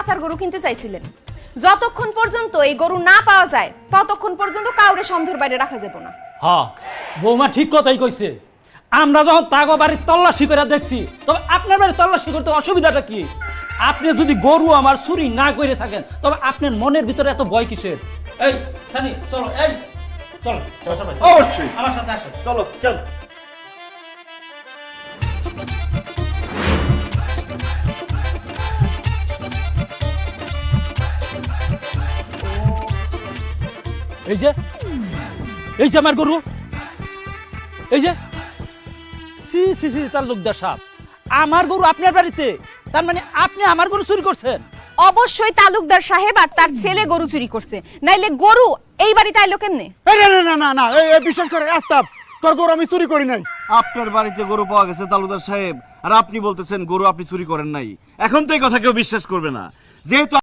আসার গরু কিনতে চাইছিলেন, যতক্ষণ পর্যন্ত এই গরু না পাওয়া যায় ততক্ষণ পর্যন্ত কাউরে সন্দেহের বাইরে রাখা যাবে না। হ্যাঁ, বৌমা ঠিক কথাই কইছে। আমরা যখন তাগো বাড়ির তল্লাশি করে দেখছি, তবে আপনার বাড়ির তল্লাশি করতে অসুবিধাটা কি? আপনি যদি গরু আমার চুরি না করে থাকেন, তবে আপনার মনের ভিতরে এত ভয় কিসের? এই সানি চলো, এই চলো অবশ্যই আমার সাথে আসো। চলো চল। এই যে আমার গরু, এই যে সি সি সি তালুকদার সাহেব, আমার গরু আপনার বাড়িতে, তার মানে আপনি আমার গরু চুরি করছেন? অবশ্যই তালুকদার সাহেব আর তার ছেলে গরু চুরি করছে, নাইলে গরু এই বাড়িতে আইলো কেমনে? না না না না না, এই বিশ্বাস করে আস্তাব, তোর গরু আমি চুরি করি নাই। আপনার বাড়িতে গরু পাওয়া গেছে তালুকদার সাহেব, আর আপনি বলতেছেন গরু আপনি চুরি করেন নাই। এখন তো এই কথা কেউ বিশ্বাস করবে না, যেহেতু